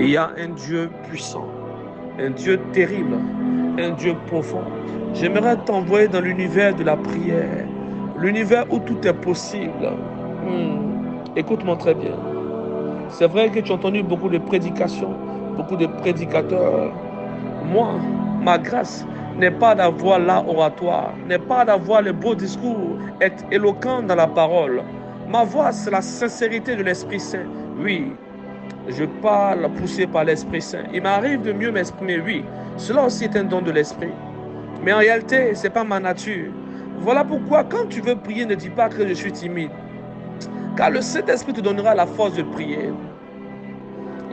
il y a un Dieu puissant, un Dieu terrible, un Dieu profond. J'aimerais t'envoyer dans l'univers de la prière, l'univers où tout est possible. Écoute-moi très bien. C'est vrai que tu as entendu beaucoup de prédications, beaucoup de prédicateurs. Moi, ma grâce n'est pas d'avoir l'art oratoire, n'est pas d'avoir les beaux discours, être éloquent dans la parole. Ma voix, c'est la sincérité de l'Esprit Saint. Oui, je parle poussé par l'Esprit Saint. Il m'arrive de mieux m'exprimer, oui. Cela aussi est un don de l'Esprit. Mais en réalité, ce n'est pas ma nature. Voilà pourquoi, quand tu veux prier, ne dis pas que je suis timide. Car le Saint-Esprit te donnera la force de prier.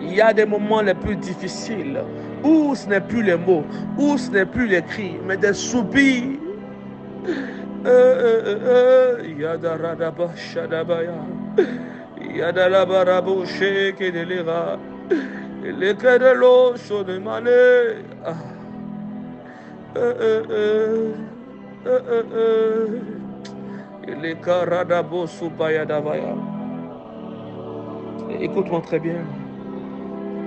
Il y a des moments les plus difficiles où ce n'est plus les mots, où ce n'est plus les cris, mais des soupirs. Yadaradaba Shadabaya. Yadalabarabo Sheke de l'Era. Les de l'eau sont demandés. Les Karadabo Subayadavaya. Écoute-moi très bien.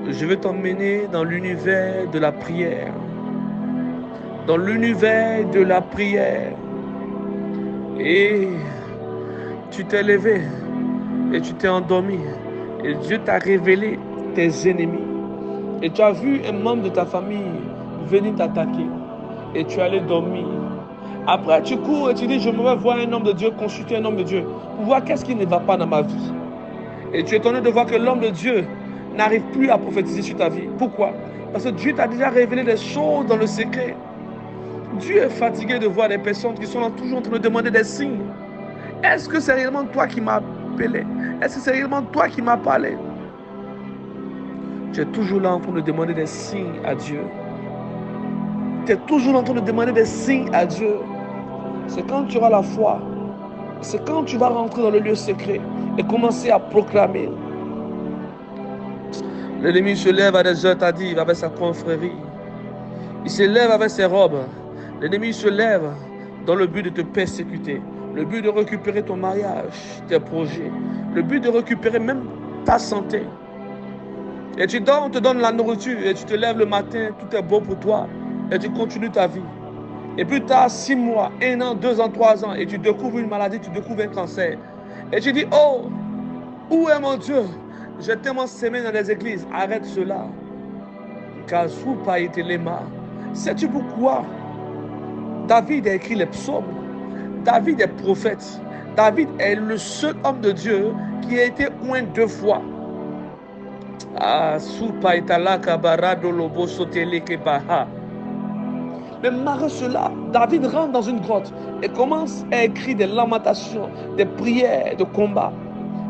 Je vais t'emmener dans l'univers de la prière. Dans l'univers de la prière. Et tu t'es levé et tu t'es endormi. Et Dieu t'a révélé tes ennemis. Et tu as vu un membre de ta famille venir t'attaquer. Et tu es allé dormir. Après, tu cours et tu dis, je me vais voir un homme de Dieu, consulter un homme de Dieu, pour voir qu'est-ce qui ne va pas dans ma vie. Et tu es étonné de voir que l'homme de Dieu n'arrive plus à prophétiser sur ta vie. Pourquoi? Parce que Dieu t'a déjà révélé des choses dans le secret. Dieu est fatigué de voir des personnes qui sont toujours en train de demander des signes. Est-ce que c'est réellement toi qui m'as appelé? Est-ce que c'est réellement toi qui m'as parlé? Tu es toujours là en train de demander des signes à Dieu. Tu es toujours en train de demander des signes à Dieu. C'est quand tu auras la foi. C'est quand tu vas rentrer dans le lieu secret et commencer à proclamer. L'ennemi se lève à des heures tardives avec sa confrérie. Il se lève avec ses robes. L'ennemi se lève dans le but de te persécuter. Le but de récupérer ton mariage, tes projets. Le but de récupérer même ta santé. Et tu dors, on te donne la nourriture et tu te lèves le matin, tout est beau pour toi et tu continues ta vie. Et plus tard, 6 mois, 1 an, 2 ans, 3 ans, et tu découvres une maladie, tu découvres un cancer. Et tu dis, oh, où est mon Dieu? J'ai tellement sémé dans les églises. Arrête cela. Sais-tu pourquoi David a écrit les psaumes? David est prophète. David est le seul homme de Dieu qui a été oint 2 fois. Mais malgré cela, David rentre dans une grotte et commence à écrire des lamentations, des prières, de combat.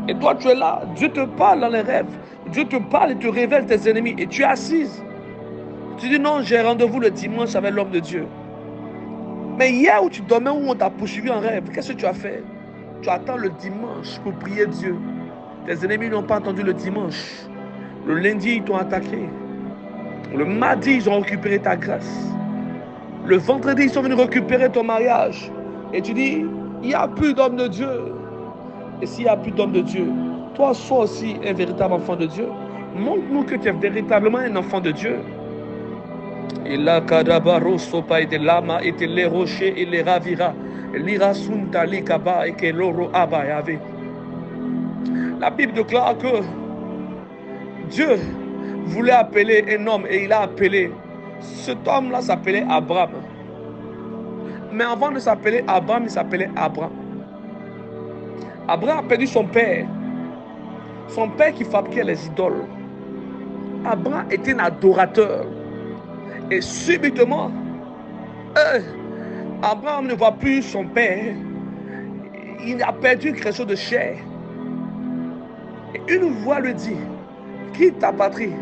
Et toi, tu es là, Dieu te parle dans les rêves, Dieu te parle et te révèle tes ennemis. Et tu es assise. Tu dis non, j'ai rendez-vous le dimanche avec l'homme de Dieu. Mais hier où tu dormais, où on t'a poursuivi en rêve, qu'est-ce que tu as fait? Tu attends le dimanche pour prier Dieu. Tes ennemis n'ont pas entendu le dimanche. Le lundi, ils t'ont attaqué. Le mardi, ils ont récupéré ta grâce. Le vendredi, ils sont venus récupérer ton mariage. Et tu dis, il n'y a plus d'homme de Dieu. Et s'il n'y a plus d'homme de Dieu, toi, sois aussi un véritable enfant de Dieu. Montre-nous que tu es véritablement un enfant de Dieu. Et là, Kadabaro, Sopa, et Lama, et les rochers, et les ravira. L'ira sunta, likaba, et que l'oro abayave. La Bible déclare que Dieu voulait appeler un homme et il a appelé. Cet homme-là s'appelait Abraham. Mais avant de s'appeler Abraham, il s'appelait Abraham. Abraham a perdu son père. Son père qui fabriquait les idoles. Abraham était un adorateur. Et subitement, Abraham ne voit plus son père. Il a perdu quelque chose de cher. Et une voix lui dit, quitte ta patrie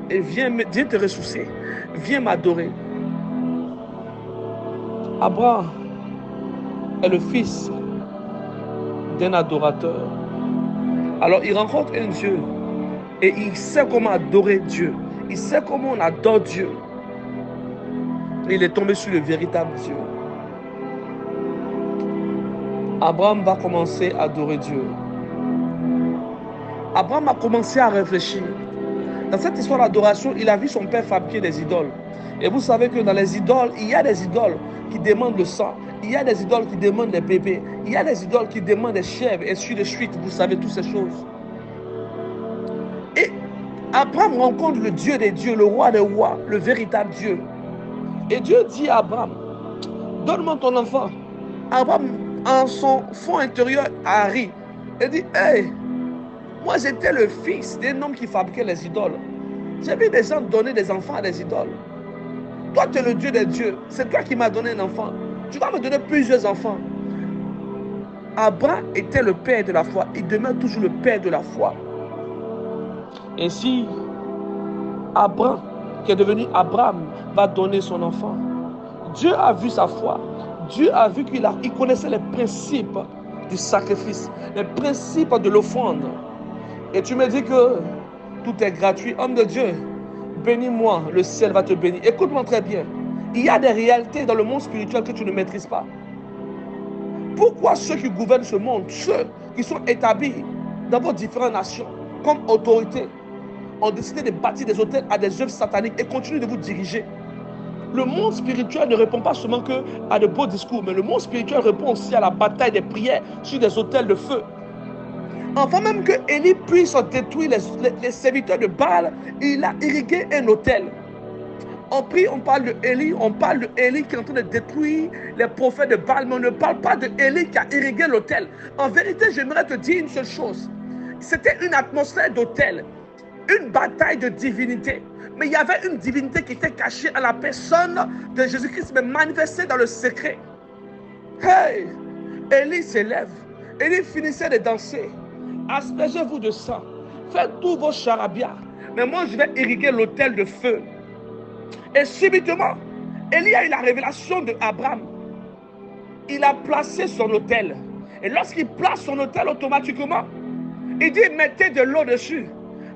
et viens te ressourcer. Viens m'adorer. Abraham est le fils d'un adorateur. Alors il rencontre un Dieu et il sait comment adorer Dieu. Il sait comment on adore Dieu. Et il est tombé sur le véritable Dieu. Abraham va commencer à adorer Dieu. Abraham a commencé à réfléchir. Dans cette histoire d'adoration, il a vu son père fabriquer des idoles. Et vous savez que dans les idoles, il y a des idoles qui demandent le sang. Il y a des idoles qui demandent des bébés. Il y a des idoles qui demandent des chèvres, et ainsi de suite. Vous savez toutes ces choses. Et Abraham rencontre le Dieu des dieux, le roi des rois, le véritable Dieu. Et Dieu dit à Abraham, donne-moi ton enfant. Abraham, en son fond intérieur, a ri. Il dit, hey, moi j'étais le fils d'un homme qui fabriquait les idoles. J'ai vu des gens donner des enfants à des idoles. Toi, tu es le Dieu des dieux. C'est toi qui m'as donné un enfant. Tu vas me donner plusieurs enfants. Abraham était le père de la foi. Il demeure toujours le père de la foi. Ainsi, Abraham, qui est devenu Abraham, va donner son enfant. Dieu a vu sa foi. Dieu a vu qu'il connaissait les principes du sacrifice, les principes de l'offrande. Et tu me dis que tout est gratuit. Homme de Dieu, bénis-moi, le ciel va te bénir. Écoute-moi très bien. Il y a des réalités dans le monde spirituel que tu ne maîtrises pas. Pourquoi ceux qui gouvernent ce monde, ceux qui sont établis dans vos différentes nations, comme autorité, ont décidé de bâtir des hôtels à des œuvres sataniques et continuent de vous diriger? Le monde spirituel ne répond pas seulement à de beaux discours, mais le monde spirituel répond aussi à la bataille des prières sur des hôtels de feu. Avant même que Élie puisse détruire les serviteurs de Baal, il a irrigué un hôtel. On prie, on parle de Élie, on parle de Élie qui est en train de détruire les prophètes de Baal, mais on ne parle pas de Élie qui a irrigué l'hôtel. En vérité, j'aimerais te dire une seule chose. C'était une atmosphère d'hôtel, une bataille de divinité. Mais il y avait une divinité qui était cachée à la personne de Jésus-Christ, mais manifestée dans le secret. Hey! Élie s'élève. Élie finissait de danser. Aspergez-vous de sang. Faites tous vos charabia. Mais moi, je vais irriguer l'autel de feu. Et subitement, Élie a eu la révélation de Abraham. Il a placé son autel. Et lorsqu'il place son autel automatiquement, il dit mettez de l'eau dessus.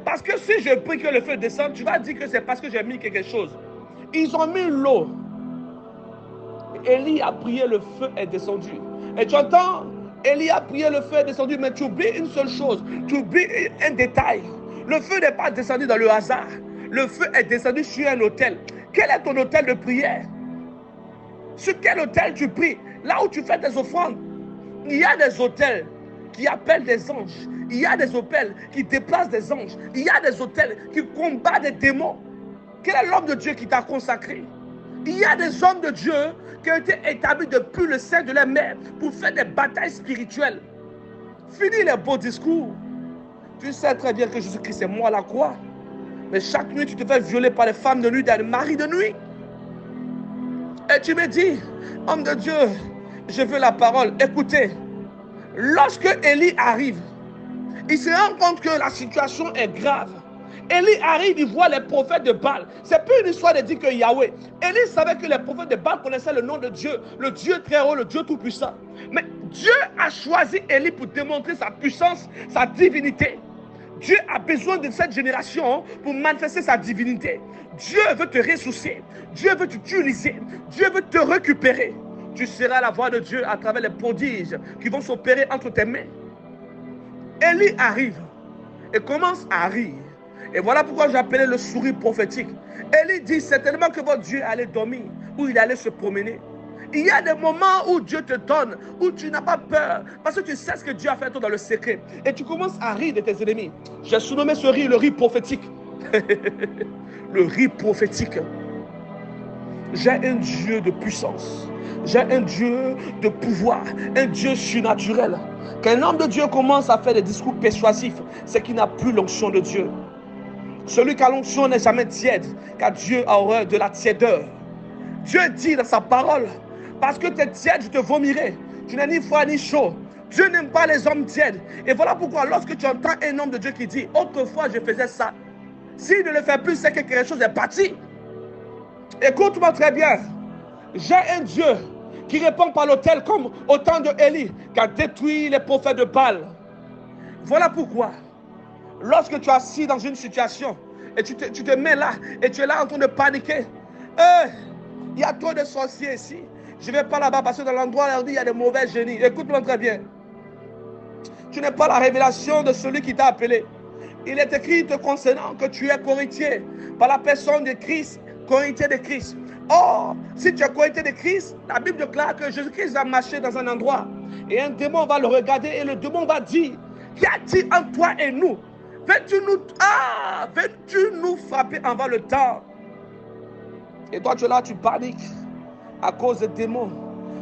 Parce que si je prie que le feu descende, tu vas dire que c'est parce que j'ai mis quelque chose. Ils ont mis l'eau. Élie a prié, le feu est descendu. Et tu entends, Élie a prié, le feu est descendu, mais tu oublies une seule chose. Tu oublies un détail. Le feu n'est pas descendu dans le hasard. Le feu est descendu sur un autel. Quel est ton autel de prière? Sur quel autel tu pries? Là où tu fais tes offrandes. Il y a des autels qui appellent des anges. Il y a des autels qui déplacent des anges. Il y a des autels qui combattent des démons. Quel est l'homme de Dieu qui t'a consacré? Il y a des hommes de Dieu qui ont été établis depuis le sein de leur mère pour faire des batailles spirituelles. Fini les beaux discours. Tu sais très bien que Jésus-Christ est mort à la croix. Mais chaque nuit, tu te fais violer par les femmes de nuit, des maris de nuit. Et tu me dis, homme de Dieu, je veux la parole. Écoutez, lorsque Élie arrive, il se rend compte que la situation est grave. Élie arrive, il voit les prophètes de Baal. C'est plus une histoire de dire que Yahweh. Élie savait que les prophètes de Baal connaissaient le nom de Dieu, le Dieu très haut, le Dieu tout-puissant. Mais Dieu a choisi Élie pour démontrer sa puissance, sa divinité. Dieu a besoin de cette génération pour manifester sa divinité. Dieu veut te ressourcer. Dieu veut t'utiliser. Dieu veut te récupérer. Tu seras la voix de Dieu à travers les prodiges qui vont s'opérer entre tes mains. Élie arrive et commence à rire. Et voilà pourquoi j'ai appelé le sourire prophétique. Élie dit certainement que votre Dieu allait dormir, ou il allait se promener. Il y a des moments où Dieu te donne, où tu n'as pas peur, parce que tu sais ce que Dieu a fait toi dans le secret. Et tu commences à rire de tes ennemis. J'ai surnommé ce rire le rire prophétique. Le rire prophétique. J'ai un Dieu de puissance. J'ai un Dieu de pouvoir, un Dieu surnaturel. Quand un homme de Dieu commence à faire des discours persuasifs, c'est qu'il n'a plus l'onction de Dieu. Celui qui a l'onction n'est jamais tiède, car Dieu a horreur de la tièdeur. Dieu dit dans sa parole, parce que tu es tiède, je te vomirai. Tu n'es ni froid ni chaud. Dieu n'aime pas les hommes tièdes. Et voilà pourquoi lorsque tu entends un homme de Dieu qui dit, autrefois je faisais ça, s'il ne le fait plus, c'est que quelque chose est parti. Écoute-moi très bien. J'ai un Dieu qui répond par l'autel comme au temps de Élie, qui a détruit les prophètes de Baal. Voilà pourquoi, lorsque tu es assis dans une situation et tu te mets là et tu es là en train de paniquer, il y a trop de sorciers ici. Je ne vais pas là-bas parce que dans l'endroit où il y a des mauvais génies. Écoute-moi très bien. Tu n'es pas la révélation de celui qui t'a appelé. Il est écrit te concernant que tu es cohéritier par la personne de Christ, cohéritier de Christ. Or, si tu es cohéritier de Christ, la Bible déclare que Jésus-Christ va marcher dans un endroit et un démon va le regarder et le démon va dire, qu'y a-t-il entre toi et nous? Veux-tu nous frapper avant le temps? Et toi tu es là, tu paniques à cause des démons.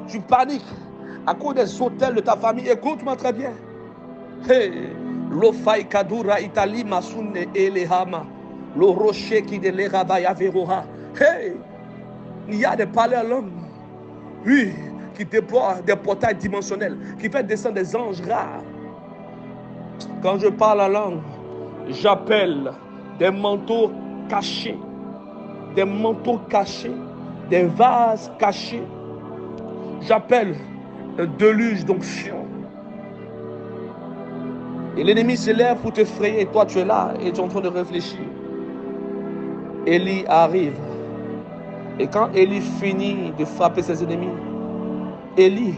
Tu paniques à cause des hôtels de ta famille. Écoute-moi très bien. Hey, l'ofai kadura itali masune elehama, le rocher qui de l'erabaya veroha. Hey, il y a des palais à l'homme. Oui, qui déploient des portails dimensionnels, qui fait descendre des anges rares. Quand je parle en langue, j'appelle des manteaux cachés, des vases cachés. J'appelle un déluge d'onction. Et l'ennemi se lève pour te frayer. Et toi, tu es là et tu es en train de réfléchir. Élie arrive. Et quand Élie finit de frapper ses ennemis, Élie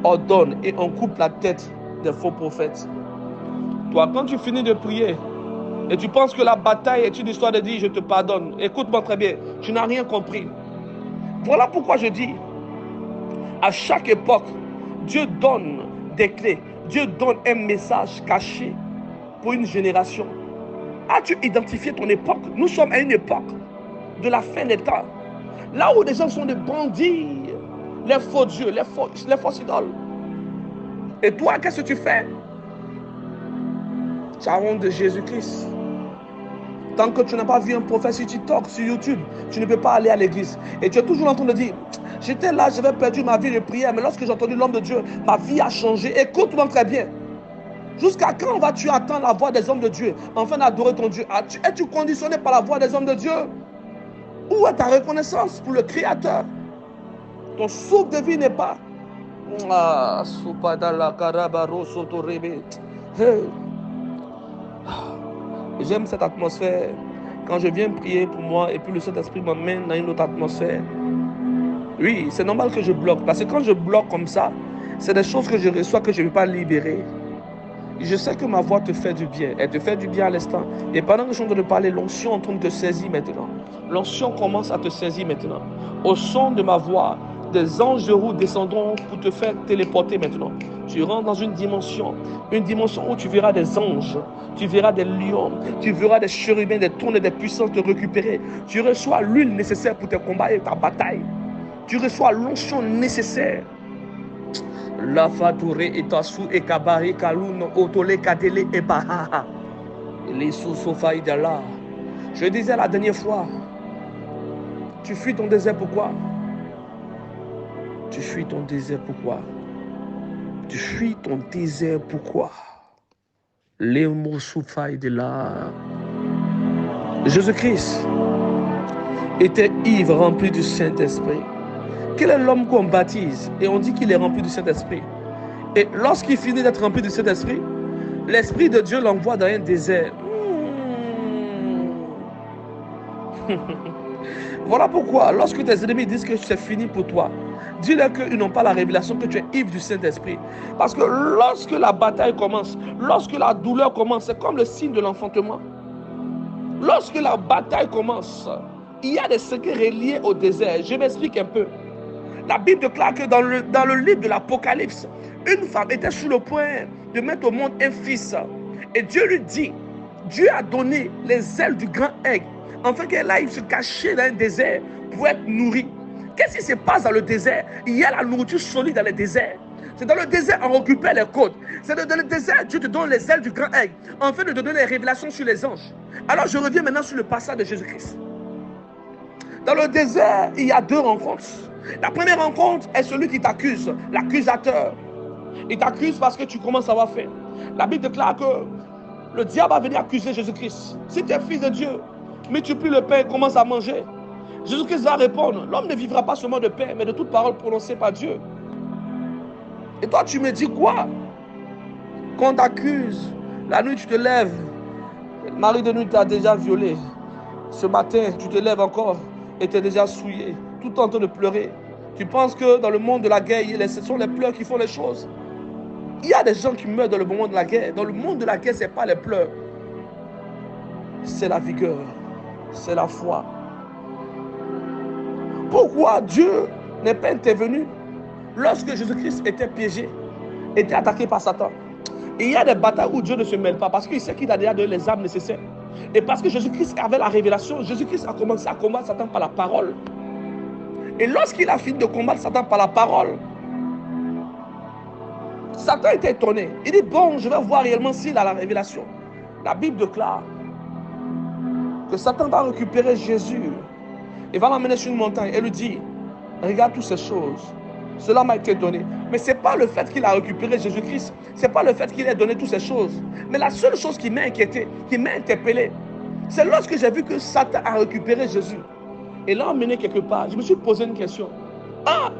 ordonne et on coupe la tête des faux prophètes. Toi, quand tu finis de prier et tu penses que la bataille est une histoire de dire je te pardonne, écoute-moi très bien, tu n'as rien compris. Voilà pourquoi je dis, à chaque époque, Dieu donne des clés. Dieu donne un message caché pour une génération. As-tu identifié ton époque? Nous sommes à une époque de la fin des temps. Là où les gens sont des bandits, les faux dieux, les fausses idoles. Et toi, qu'est-ce que tu fais? Tu as honte de Jésus-Christ. Tant que tu n'as pas vu un prophète sur TikTok, sur YouTube, tu ne peux pas aller à l'église. Et tu es toujours en train de dire, j'étais là, j'avais perdu ma vie de prière, mais lorsque j'ai entendu l'homme de Dieu, ma vie a changé. Écoute-moi très bien. Jusqu'à quand vas-tu attendre la voix des hommes de Dieu afin d'adorer ton Dieu? Es-tu conditionné par la voix des hommes de Dieu? Où est ta reconnaissance pour le Créateur? Ton souffle de vie n'est pas. Hey. J'aime cette atmosphère. Quand je viens prier pour moi et puis le Saint-Esprit m'emmène dans une autre atmosphère. Oui, c'est normal que je bloque. Parce que quand je bloque comme ça, c'est des choses que je reçois que je ne vais pas libérer. Je sais que ma voix te fait du bien. Elle te fait du bien à l'instant. Et pendant que je suis en train de parler, l'onction est en train de te saisir maintenant. L'onction commence à te saisir maintenant. Au son de ma voix, des anges de roue descendront pour te faire téléporter maintenant. Tu rentres dans une dimension où tu verras des anges, tu verras des lions, tu verras des chérubins, des trônes et des puissances te récupérer. Tu reçois l'huile nécessaire pour tes combats et ta bataille. Tu reçois l'onction nécessaire. La fature etasu e kabari kalun otole kadele e baha. Les sous-sofaï d'Allah. Je disais la dernière fois, tu fuis ton désert pourquoi? Tu fuis ton désert pourquoi? Tu fuis ton désert pourquoi? Les mots soufaï de là. Jésus-Christ était ivre, rempli du Saint-Esprit. Quel est l'homme qu'on baptise et on dit qu'il est rempli du Saint-Esprit? Et lorsqu'il finit d'être rempli du Saint-Esprit, l'Esprit de Dieu l'envoie dans un désert. Voilà pourquoi, lorsque tes ennemis disent que c'est fini pour toi, dis-leur qu'ils n'ont pas la révélation que tu es ivre du Saint-Esprit. Parce que lorsque la bataille commence, lorsque la douleur commence, c'est comme le signe de l'enfantement. Lorsque la bataille commence, il y a des secrets reliés au désert. Je m'explique un peu. La Bible déclare que dans le livre de l'Apocalypse, une femme était sur le point de mettre au monde un fils. Et Dieu lui dit, Dieu a donné les ailes du grand aigle, afin qu'elle aille se cacher dans un désert pour être nourrie. Qu'est-ce qui se passe dans le désert? Il y a la nourriture solide dans le désert. C'est dans le désert on récupère les côtes. C'est dans le désert Dieu te donne les ailes du grand aigle, afin de te donner les révélations sur les anges. Alors je reviens maintenant sur le passage de Jésus-Christ. Dans le désert, il y a deux rencontres. La première rencontre est celui qui t'accuse, l'accusateur. Il t'accuse parce que tu commences à avoir faim. La Bible déclare que le diable va venir accuser Jésus-Christ. Si tu es fils de Dieu, multiplie le pain et commence à manger. Jésus-Christ va répondre, l'homme ne vivra pas seulement de pain, mais de toute parole prononcée par Dieu. Et toi, tu me dis quoi? Quand on t'accuse, la nuit tu te lèves, le mari de nuit t'a déjà violé. Ce matin, tu te lèves encore et tu es déjà souillé, tout en train de pleurer. Tu penses que dans le monde de la guerre, ce sont les pleurs qui font les choses. Il y a des gens qui meurent dans le moment de la guerre. Dans le monde de la guerre, ce n'est pas les pleurs. c'est la vigueur, c'est la foi. Pourquoi Dieu n'est pas intervenu lorsque Jésus-Christ était piégé, était attaqué par Satan? Il y a des batailles où Dieu ne se mêle pas parce qu'il sait qu'il a déjà donné les armes nécessaires. Et parce que Jésus-Christ avait la révélation, Jésus-Christ a commencé à combattre Satan par la parole. Et lorsqu'il a fini de combattre Satan par la parole, Satan était étonné. Il dit, bon, je vais voir réellement s'il a la révélation. La Bible déclare que Satan va récupérer Jésus et va l'emmener sur une montagne et lui dit, regarde toutes ces choses. Cela m'a été donné. Mais ce n'est pas le fait qu'il a récupéré Jésus-Christ. Ce n'est pas le fait qu'il ait donné toutes ces choses. Mais la seule chose qui m'a inquiété, qui m'a interpellé, c'est lorsque j'ai vu que Satan a récupéré Jésus et l'a emmené quelque part. Je me suis posé une question. Ah,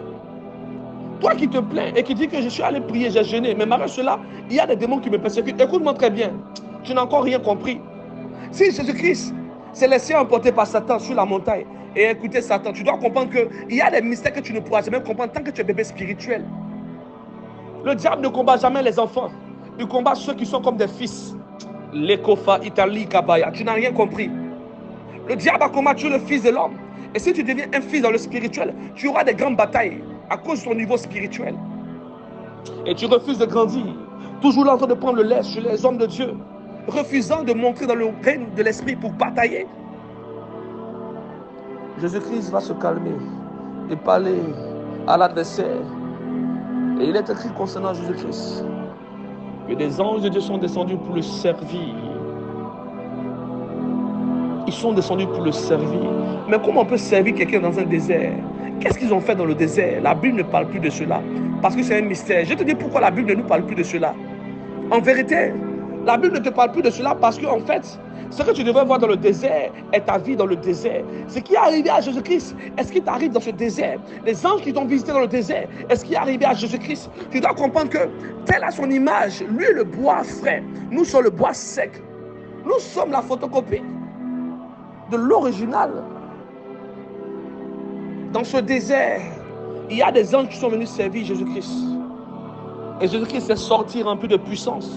toi qui te plains et qui dis que je suis allé prier, j'ai jeûné, mais malgré cela, il y a des démons qui me persécutent. Écoute-moi très bien. Tu n'as encore rien compris. Si Jésus-Christ s'est laissé emporter par Satan sur la montagne et écouter Satan, tu dois comprendre qu'il y a des mystères que tu ne pourras jamais comprendre tant que tu es bébé spirituel. Le diable ne combat jamais les enfants. Il combat ceux qui sont comme des fils. L'Ekofa, Italie, Kabaya. Tu n'as rien compris. Le diable a combattu le fils de l'homme. Et si tu deviens un fils dans le spirituel, tu auras des grandes batailles à cause de ton niveau spirituel. Et tu refuses de grandir. Toujours là en train de prendre le lait sur les hommes de Dieu. Refusant de montrer dans le règne de l'esprit pour batailler. Jésus-Christ va se calmer et parler à l'adversaire. Et il est écrit concernant Jésus-Christ que des anges de Dieu sont descendus pour le servir. Ils sont descendus pour le servir. Mais comment on peut servir quelqu'un dans un désert? Qu'est-ce qu'ils ont fait dans le désert? La Bible ne parle plus de cela. Parce que c'est un mystère. Je te dis pourquoi la Bible ne nous parle plus de cela. En vérité, la Bible ne te parle plus de cela parce que, en fait, ce que tu devrais voir dans le désert est ta vie dans le désert. Ce qui est arrivé à Jésus-Christ, est-ce qu'il t'arrive dans ce désert? Les anges qui t'ont visité dans le désert, est-ce qu'il est arrivé à Jésus-Christ? Tu dois comprendre que tel a son image. Lui, le bois frais. Nous sommes le bois sec. Nous sommes la photocopie de l'original. Dans ce désert, il y a des anges qui sont venus servir Jésus-Christ. Et Jésus-Christ est sorti rempli de puissance.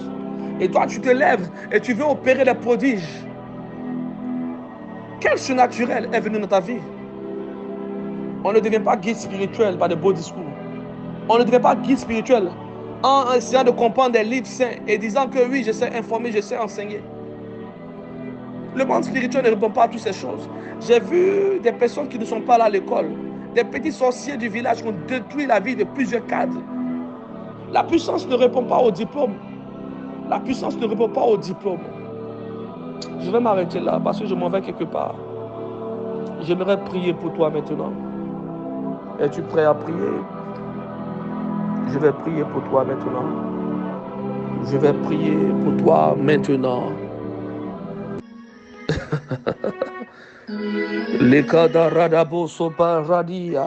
Et toi, tu te lèves et tu veux opérer des prodiges. Quel surnaturel est venu dans ta vie? On ne devient pas guide spirituel par de beaux discours. On ne devient pas guide spirituel en essayant de comprendre des livres saints et disant que oui, je sais informer, je sais enseigner. Le monde spirituel ne répond pas à toutes ces choses. J'ai vu des personnes qui ne sont pas là à l'école. Des petits sorciers du village qui ont détruit la vie de plusieurs cadres. La puissance ne répond pas au diplôme. La puissance ne répond pas au diplôme. Je vais m'arrêter là parce que je m'en vais quelque part. J'aimerais prier pour toi maintenant. Es-tu prêt à prier? Je vais prier pour toi maintenant. Je vais prier pour toi maintenant. Lekada radabo sopa radia.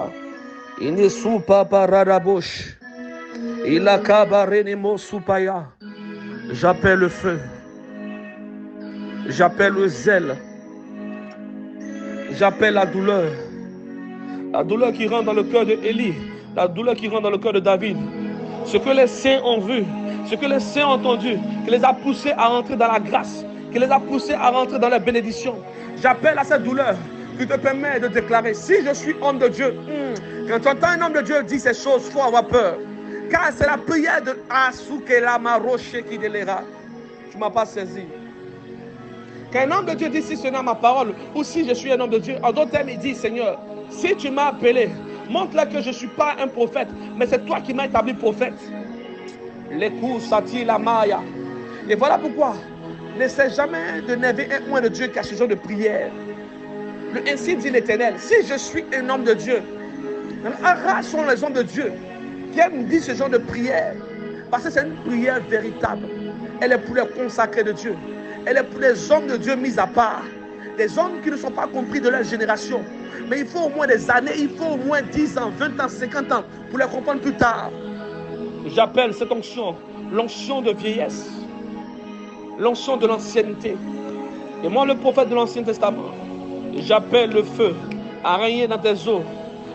Inesupa paradabosh. Ilakaba renemo supaya. J'appelle le feu. J'appelle le zèle. J'appelle la douleur. La douleur qui rentre dans le cœur de Élie. La douleur qui rentre dans le cœur de David. Ce que les saints ont vu. Ce que les saints ont entendu. Qui les a poussés à rentrer dans la grâce. Qui les a poussés à rentrer dans la bénédiction. J'appelle à cette douleur qui te permet de déclarer, si je suis homme de Dieu, quand tu entends un homme de Dieu dire ces choses, il faut avoir peur. Car c'est la prière de Asukela Rocher qui délira. Tu ne m'as pas saisi. Quand un homme de Dieu dit, si ce n'est ma parole, ou si je suis un homme de Dieu, en d'autres termes, il dit, Seigneur, si tu m'as appelé, montre-le que je ne suis pas un prophète, mais c'est toi qui m'as établi prophète. Les coups, Sati, la Maya. Et voilà pourquoi. N'essaie jamais de n'élever un oint de Dieu qu'à ce genre de prière. Ainsi dit l'Éternel, si je suis un homme de Dieu, rares sont les hommes de Dieu qui aiment dire ce genre de prière. Parce que c'est une prière véritable. Elle est pour les consacrés de Dieu. Elle est pour les hommes de Dieu mis à part. Des hommes qui ne sont pas compris de leur génération. Mais il faut au moins des années, il faut au moins 10 ans, 20 ans, 50 ans pour les comprendre plus tard. J'appelle cette onction, l'onction de vieillesse. L'onction de l'ancienneté. Et moi, le prophète de l'Ancien Testament, j'appelle le feu à régner dans tes eaux,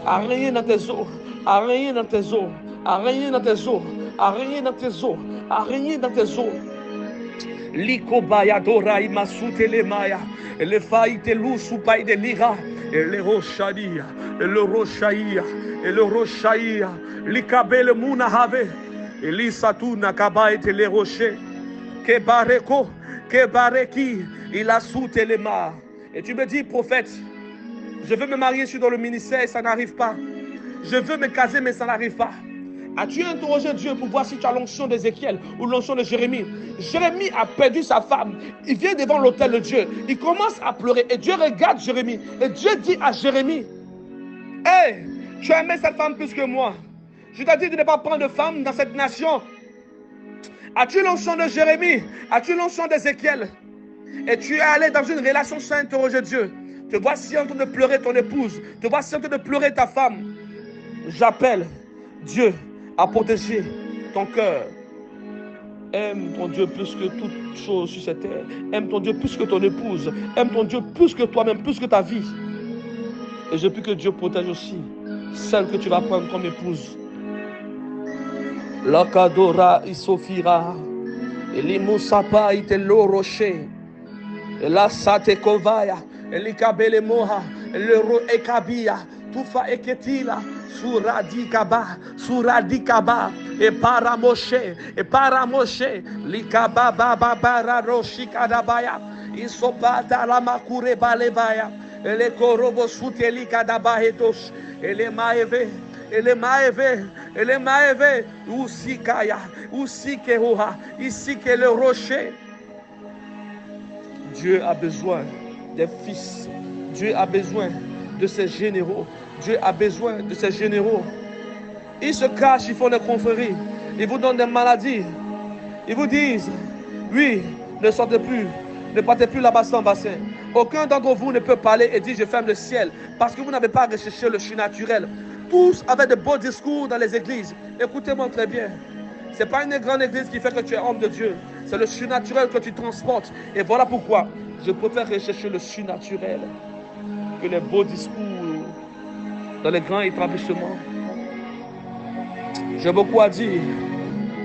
à régner dans tes eaux, à régner dans tes eaux, à régner dans tes eaux, à régner dans tes eaux, à régner dans tes eaux. Likobaya dora imasute le maya. Le faite lou soupaï de l'ira. Et le rochadia. Et le rochaïa. Et le rochaïa. Likabele munahave. Et l'isatuna kabaite les rochers. Kebareko. Kebareki. Il a souté les mains. Et tu me dis, prophète, je veux me marier, je suis dans le ministère et ça n'arrive pas. Je veux me caser, mais ça n'arrive pas. As-tu interrogé Dieu pour voir si tu as l'onction d'Ézéchiel ou l'onction de Jérémie? Jérémie a perdu sa femme. Il vient devant l'autel de Dieu. Il commence à pleurer. Et Dieu regarde Jérémie. Et Dieu dit à Jérémie, hey, tu as aimé cette femme plus que moi. Je t'ai dit de ne pas prendre de femme dans cette nation. As-tu l'onction de Jérémie? As-tu l'onction d'Ézéchiel? Et tu es allé dans une relation sans interroger Dieu. Te voici en train de pleurer ton épouse. Te voici en train de pleurer ta femme. J'appelle Dieu à protéger ton cœur. Aime ton Dieu plus que toute chose sur cette terre. Aime ton Dieu plus que ton épouse. Aime ton Dieu plus que toi-même, plus que ta vie. Et je prie que Dieu protège aussi celle que tu vas prendre comme épouse. Lakadora isofira. Elimusapa itelo rocher. La sate kovaya. Elikabele moha. L'euro ekabia. Tufa eketila. Suradikaba, et paramoshe, likaba baba roshikadabaya, isopata la makure balebaya, et les korobo sutelikadabahetos, et les maeve, usikaya, usikehoha, ici que le rocher. Dieu a besoin des fils, Dieu a besoin de ses généraux. Dieu a besoin de ces généraux. Ils se cachent, ils font des confréries. Ils vous donnent des maladies. Ils vous disent, oui, ne sortez plus, ne partez plus là-bas sans bassin. Aucun d'entre vous ne peut parler et dire, je ferme le ciel, parce que vous n'avez pas recherché le surnaturel. Tous avaient de beaux discours dans les églises. Écoutez-moi très bien. Ce n'est pas une grande église qui fait que tu es homme de Dieu. C'est le surnaturel que tu transportes. Et voilà pourquoi je préfère rechercher le surnaturel que les beaux discours dans les grands établissements. J'ai beaucoup à dire,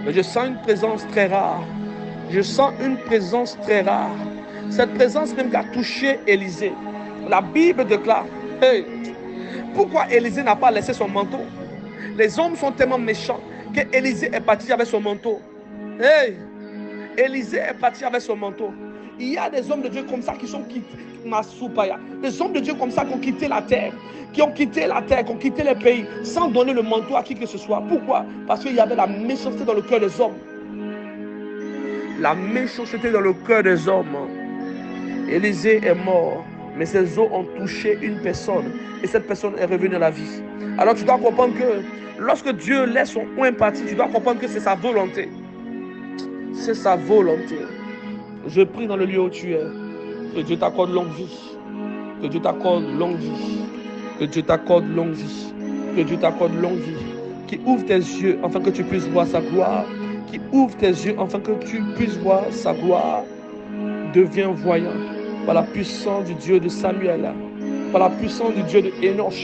mais je sens une présence très rare. Je sens une présence très rare. Cette présence même qui a touché Élisée. La Bible déclare, hey, pourquoi Élisée n'a pas laissé son manteau? Les hommes sont tellement méchants que Élisée est parti avec son manteau. Hey, Élisée est parti avec son manteau. Il y a des hommes de Dieu comme ça qui sont quittés. Des hommes de Dieu comme ça qui ont quitté la terre, qui ont quitté les pays sans donner le manteau à qui que ce soit. Pourquoi? Parce qu'il y avait la méchanceté dans le cœur des hommes. La méchanceté dans le cœur des hommes. Élisée est mort, mais ses os ont touché une personne et cette personne est revenue à la vie. Alors tu dois comprendre que lorsque Dieu laisse son oint partir, tu dois comprendre que c'est sa volonté. C'est sa volonté. Je prie dans le lieu où tu es. Que Dieu t'accorde longue vie. Que Dieu t'accorde longue vie. Que Dieu t'accorde longue vie. Que Dieu t'accorde longue vie. Qui ouvre tes yeux afin que tu puisses voir sa gloire. Qui ouvre tes yeux afin que tu puisses voir sa gloire. Deviens voyant par la puissance du Dieu de Samuel. Par la puissance du Dieu de Enoch.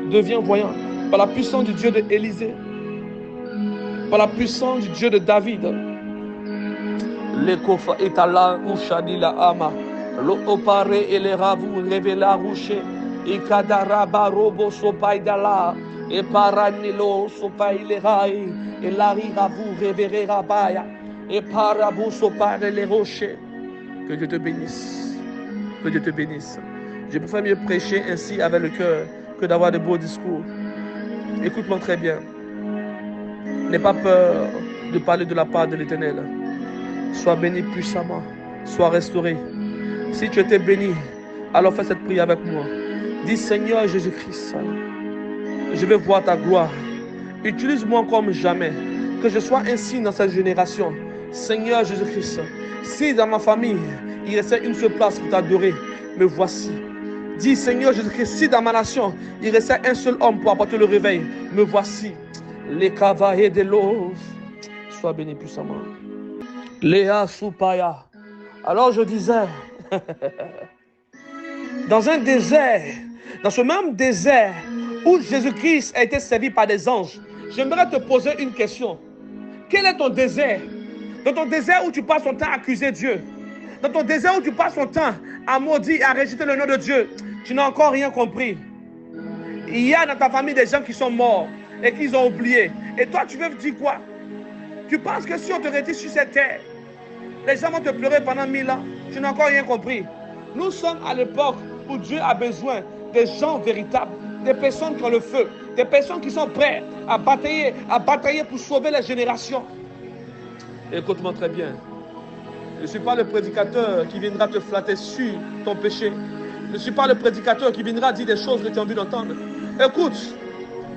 Deviens voyant par la puissance du Dieu de Élisée. Par la puissance du Dieu de David. L'ekofa etala ushadila ama. Lo opare ele ravu revela rouche e kadara barobo sopaidala e paranilo sopailerai e lari ravu revere rabaya et parabu sopare les rochers. Que Dieu te bénisse. Que Dieu te bénisse. Je préfère mieux prêcher ainsi avec le cœur que d'avoir de beaux discours. Écoute-moi très bien. N'aie pas peur de parler de la part de l'Éternel. Sois béni puissamment. Sois restauré. Si tu étais béni, alors fais cette prière avec moi. Dis Seigneur Jésus-Christ, je veux voir ta gloire. Utilise-moi comme jamais. Que je sois un signe dans cette génération. Seigneur Jésus-Christ, si dans ma famille, il restait une seule place pour t'adorer, me voici. Dis Seigneur Jésus-Christ, si dans ma nation, il restait un seul homme pour apporter le réveil, me voici. Les cavaliers de l'eau. Sois béni puissamment. Léa Soupaya. Alors je disais, dans un désert, dans ce même désert où Jésus-Christ a été servi par des anges, j'aimerais te poser une question. Quel est ton désert? Dans ton désert où tu passes ton temps à accuser Dieu. Dans ton désert où tu passes ton temps à maudire et à rejeter le nom de Dieu. Tu n'as encore rien compris. Il y a dans ta famille des gens qui sont morts et qu'ils ont oublié. Et toi, tu veux dire quoi? Tu penses que si on te retire sur cette terre, les gens vont te pleurer pendant 1000 ans? Tu n'as encore rien compris. Nous sommes à l'époque où Dieu a besoin des gens véritables, des personnes qui ont le feu, des personnes qui sont prêtes à batailler pour sauver les générations. Écoute-moi très bien. Je ne suis pas le prédicateur qui viendra te flatter sur ton péché. Je ne suis pas le prédicateur qui viendra dire des choses que tu as envie d'entendre. Écoute,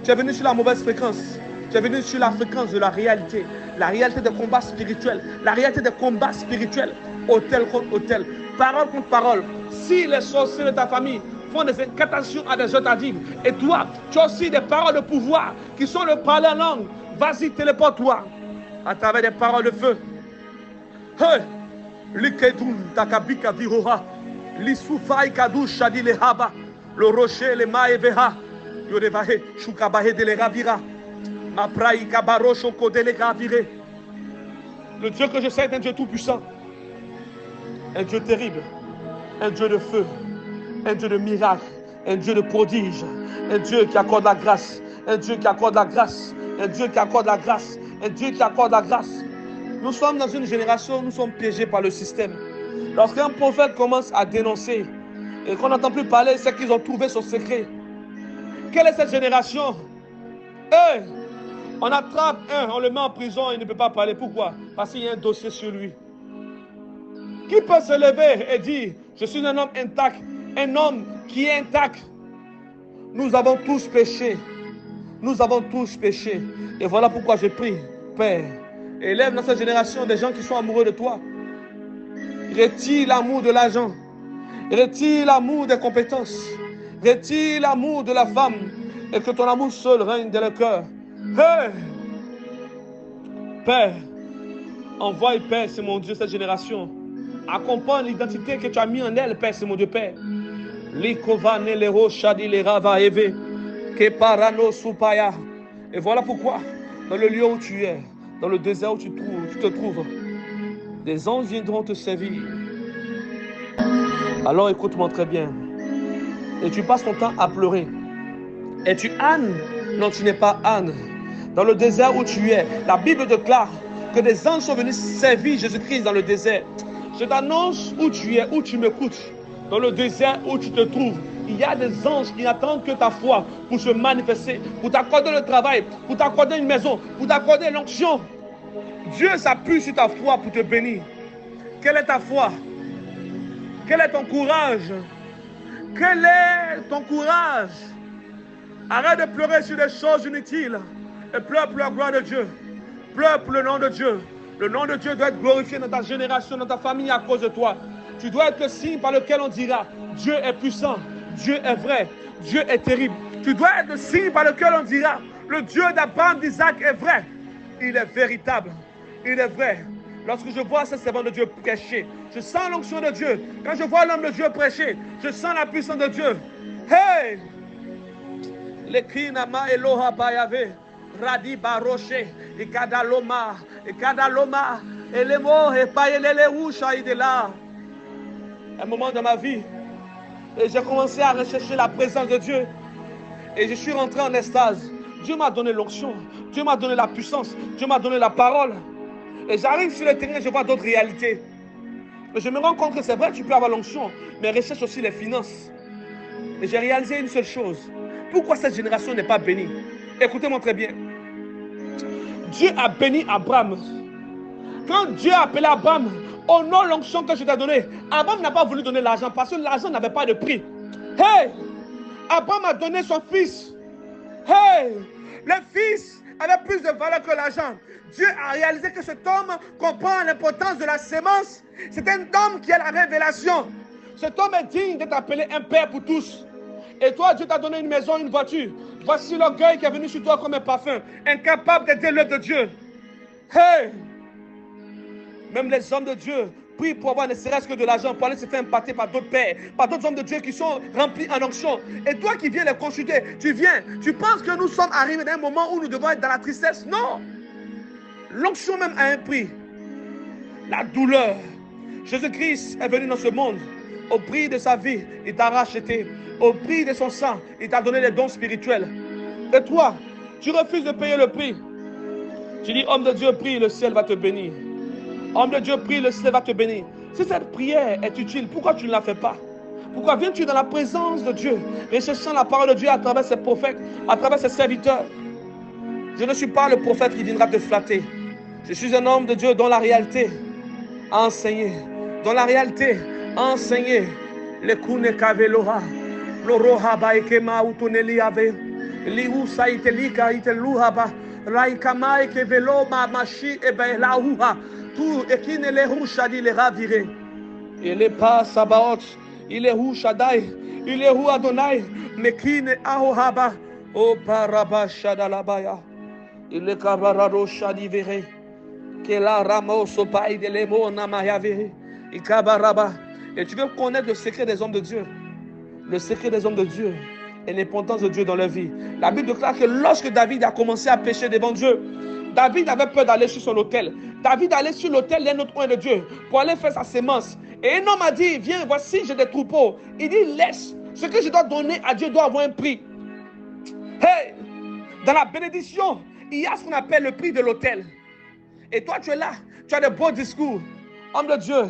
tu es venu sur la mauvaise fréquence. Tu es venu sur la fréquence de la réalité des combats spirituels, la réalité des combats spirituels, autel contre autel, parole contre parole. Si les sorciers de ta famille font des incantations à des autres à vivre, et toi, tu as aussi des paroles de pouvoir qui sont le parler en langue, vas-y, téléporte-toi à travers des paroles de feu. Hey! Likedun takabika viroha, lisufai kadu shadi lehaba, le rocher le maeveha, yorevahe shukabahe de leravira, mapraï kabaro shoko de leravire. Le Dieu que je sais est un Dieu tout-puissant, un Dieu terrible, un Dieu de feu, un Dieu de miracle, un Dieu de prodige, un Dieu qui accorde la grâce, un Dieu qui accorde la grâce, un Dieu qui accorde la grâce, un Dieu qui accorde la grâce. Nous sommes dans une génération où nous sommes piégés par le système. Lorsqu'un prophète commence à dénoncer et qu'on n'entend plus parler, c'est qu'ils ont trouvé son secret. Quelle est cette génération? On attrape un, on le met en prison, il ne peut pas parler. Pourquoi? Parce qu'il y a un dossier sur lui. Qui peut se lever et dire, je suis un homme intact, un homme qui est intact? Nous avons tous péché. Nous avons tous péché. Et voilà pourquoi je prie, Père, élève dans cette génération des gens qui sont amoureux de toi. Retire l'amour de l'argent. Retire l'amour des compétences. Retire l'amour de la femme. Et que ton amour seul règne dans le cœur. Hey! Père, envoie, Père, c'est mon Dieu, cette génération. Accompagne l'identité que tu as mis en elle, Père, c'est mon Dieu, Père. Likovane lero shadi le rava eve. Ke parano supaya. Et voilà pourquoi, dans le lieu où tu es, dans le désert où tu te trouves, des anges viendront te servir. Alors écoute-moi très bien. Et tu passes ton temps à pleurer. Et tu ânes. Non, tu n'es pas âne. Dans le désert où tu es, la Bible déclare que des anges sont venus servir Jésus-Christ dans le désert. Je t'annonce où tu es, où tu m'écoutes. Dans le désert où tu te trouves, il y a des anges qui n'attendent que ta foi pour se manifester, pour t'accorder le travail, pour t'accorder une maison, pour t'accorder l'onction. Dieu s'appuie sur ta foi pour te bénir. Quelle est ta foi? Quel est ton courage? Quel est ton courage? Arrête de pleurer sur des choses inutiles et pleure pour la gloire de Dieu. Pleure pour le nom de Dieu. Le nom de Dieu doit être glorifié dans ta génération, dans ta famille à cause de toi. Tu dois être le signe par lequel on dira Dieu est puissant, Dieu est vrai, Dieu est terrible. Tu dois être le signe par lequel on dira le Dieu d'Abraham, d'Isaac est vrai. Il est véritable, il est vrai. Lorsque je vois ce servant de Dieu prêcher, je sens l'onction de Dieu. Quand je vois l'homme de Dieu prêcher, je sens la puissance de Dieu. Hey! Lekinama Eloha Bayave, Radi Baroche, Ekadaloma, Elemo, Epayeleleou, Shaïdela. Un moment de ma vie, et j'ai commencé à rechercher la présence de Dieu. Et je suis rentré en extase. Dieu m'a donné l'onction, Dieu m'a donné la puissance, Dieu m'a donné la parole. Et j'arrive sur le terrain, je vois d'autres réalités. Mais je me rends compte que c'est vrai, tu peux avoir l'onction, mais recherche aussi les finances. Et j'ai réalisé une seule chose. Pourquoi cette génération n'est pas bénie? Écoutez-moi très bien. Dieu a béni Abraham. Quand Dieu a appelé Abraham, au nom de l'onction que je t'ai donnée, Abraham n'a pas voulu donner l'argent parce que l'argent n'avait pas de prix. Hey! Abraham a donné son fils. Hey! Le fils avait plus de valeur que l'argent. Dieu a réalisé que cet homme comprend l'importance de la sémence. C'est un homme qui a la révélation. Cet homme est digne d'être appelé un père pour tous. Et toi, Dieu t'a donné une maison, une voiture. Voici l'orgueil qui est venu sur toi comme un parfum, incapable d'aider l'œuvre de Dieu. Hey! Même les hommes de Dieu prient pour avoir ne serait-ce que de l'argent, pour aller se faire impacter par d'autres pères, par d'autres hommes de Dieu qui sont remplis en onction. Et toi qui viens les consulter, tu viens, tu penses que nous sommes arrivés à un moment où nous devons être dans la tristesse? Non! L'onction même a un prix. la douleur. Jésus-Christ est venu dans ce monde. Au prix de sa vie, il t'a racheté. Au prix de son sang, il t'a donné des dons spirituels. Et toi, tu refuses de payer le prix. Tu dis, homme de Dieu, prie, le ciel va te bénir. Homme de Dieu, prie, le ciel va te bénir. Si cette prière est utile, pourquoi tu ne la fais pas? Pourquoi viens-tu dans la présence de Dieu, recherchant la parole de Dieu à travers ses prophètes, à travers ses serviteurs? Je ne suis pas le prophète qui viendra te flatter. Je suis un homme de Dieu dont la réalité a enseigné. Dans la réalité a enseigné. Le kune kaveloha, loroha baekema utoneli ave, liu saitelika iteluhaba, raikama ekevelo ma machi ebelahuha, tout ekine le rusha di le ravire. Il est pas Sabaoth, il est où Shaddai, il est où Adonai, mekine ahohaba, o paraba shadalabaya, il est kabarado shadivere, que la ramos au paille de l'emo namayavere, il kabaraba. Et tu veux connaître le secret des hommes de Dieu. Le secret des hommes de Dieu et l'importance de Dieu dans leur vie. La Bible déclare que lorsque David a commencé à pécher devant Dieu, David avait peur d'aller sur son autel. David allait sur l'autel d'un autre coin de Dieu pour aller faire sa sémence. Et un homme a dit, viens, voici, j'ai des troupeaux. Il dit, laisse. Ce que je dois donner à Dieu doit avoir un prix. Hey, dans la bénédiction, il y a ce qu'on appelle le prix de l'autel. Et toi, tu es là, tu as des beaux discours. Homme de Dieu,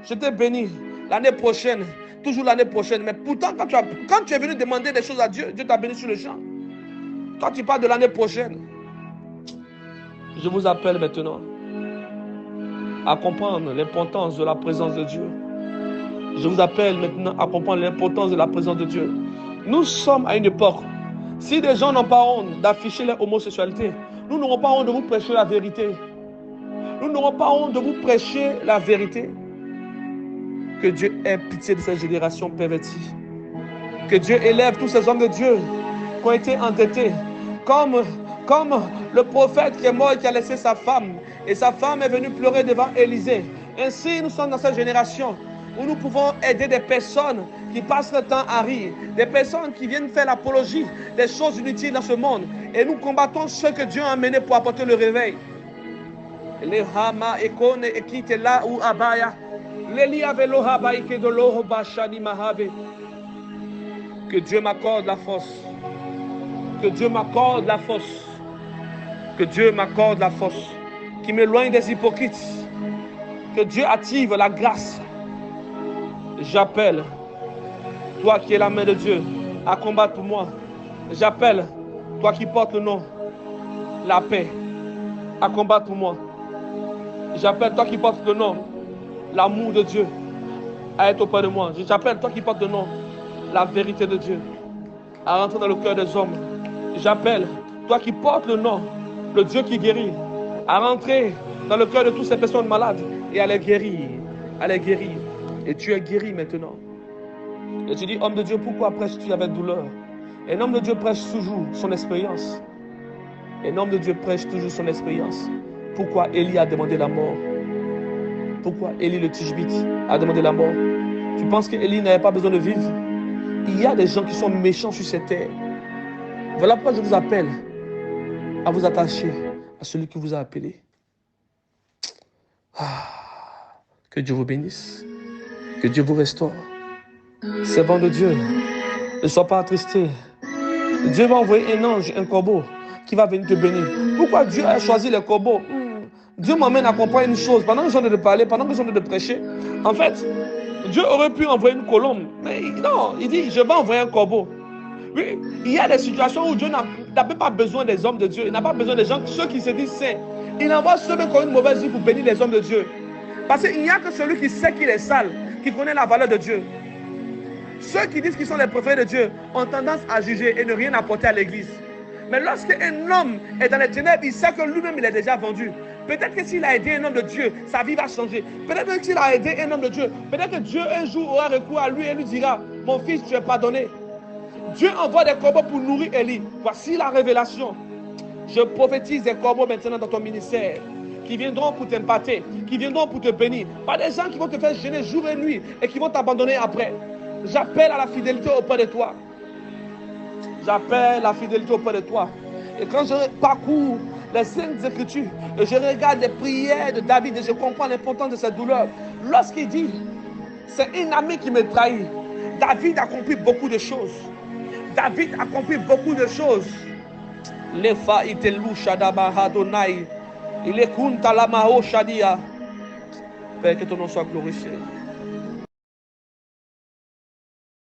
je t'ai béni. L'année prochaine, toujours l'année prochaine. Mais pourtant, quand tu es venu demander des choses à Dieu, Dieu t'a béni sur le champ. Toi, tu parles de l'année prochaine. Je vous appelle maintenant à comprendre l'importance de la présence de Dieu. Je vous appelle maintenant à comprendre l'importance de la présence de Dieu. Nous sommes à une époque, si des gens n'ont pas honte d'afficher leur homosexualité, nous n'aurons pas honte de vous prêcher la vérité. Nous n'aurons pas honte de vous prêcher la vérité. Que Dieu ait pitié de cette génération pervertie. Que Dieu élève tous ces hommes de Dieu qui ont été endettés. Comme le prophète qui est mort et qui a laissé sa femme. Et sa femme est venue pleurer devant Élisée. Ainsi, nous sommes dans cette génération où nous pouvons aider des personnes qui passent le temps à rire. Des personnes qui viennent faire l'apologie des choses inutiles dans ce monde. Et nous combattons ceux que Dieu a amenés pour apporter le réveil. Les Hama Ekone Ekite là ou Abaya. Que Dieu m'accorde la force. Que Dieu m'accorde la force. Que Dieu m'accorde la force. Qui m'éloigne des hypocrites. Que Dieu active la grâce. J'appelle, toi qui es la main de Dieu, à combattre pour moi. J'appelle, toi qui portes le nom, la paix, à combattre pour moi. J'appelle, toi qui portes le nom, l'amour de Dieu, à être auprès de moi. J'appelle, toi qui portes le nom, la vérité de Dieu, à rentrer dans le cœur des hommes. J'appelle, toi qui portes le nom, le Dieu qui guérit, à rentrer dans le cœur de toutes ces personnes malades et à les guérir, à les guérir. Et tu es guéri maintenant. Et tu dis, homme de Dieu, pourquoi prêches-tu avec douleur? Un homme de Dieu prêche toujours son expérience. Un homme de Dieu prêche toujours son expérience. Pourquoi Élie a demandé la mort? Pourquoi Élie le Tishbite a demandé la mort? Tu penses que Élie n'avait pas besoin de vivre? Il y a des gens qui sont méchants sur cette terre. Voilà pourquoi je vous appelle à vous attacher à celui qui vous a appelé. Que Dieu vous bénisse. Que Dieu vous restaure. Servant de Dieu, ne sois pas attristé. Dieu va envoyer un ange, un corbeau, qui va venir te bénir. Pourquoi Dieu a choisi les corbeaux? Dieu m'amène à comprendre une chose. Pendant que j'en ai de parler, pendant que j'en ai de prêcher, en fait, Dieu aurait pu envoyer une colombe. Mais non, il dit, je vais envoyer un corbeau. Oui, il y a des situations où Dieu n'a pas besoin des hommes de Dieu. Il n'a pas besoin des gens, ceux qui se disent saints. Il envoie ceux qui ont une mauvaise vie pour bénir les hommes de Dieu. Parce qu'il n'y a que celui qui sait qu'il est sale, qui connaît la valeur de Dieu. Ceux qui disent qu'ils sont les préférés de Dieu ont tendance à juger et ne rien apporter à l'église. Mais lorsqu'un homme est dans les ténèbres, il sait que lui-même il est déjà vendu. Peut-être que s'il a aidé un homme de Dieu, sa vie va changer. Peut-être que s'il a aidé un homme de Dieu, peut-être que Dieu un jour aura recours à lui et lui dira, mon fils, tu es pardonné. Dieu envoie des corbeaux pour nourrir Élie. Voici la révélation. Je prophétise des corbeaux maintenant dans ton ministère, qui viendront pour t'imparter, qui viendront pour te bénir. Pas des gens qui vont te faire gêner jour et nuit et qui vont t'abandonner après. J'appelle à la fidélité auprès de toi. J'appelle la fidélité auprès de toi. Et quand je parcours les Saintes Écritures, et je regarde les prières de David et je comprends l'importance de cette douleur. Lorsqu'il dit, c'est un ami qui me trahit, David a accompli beaucoup de choses. David a accompli beaucoup de choses. Lefa itelu shadaba Adonai. Il est kunta la mao shadia. Père, que ton nom soit glorifié.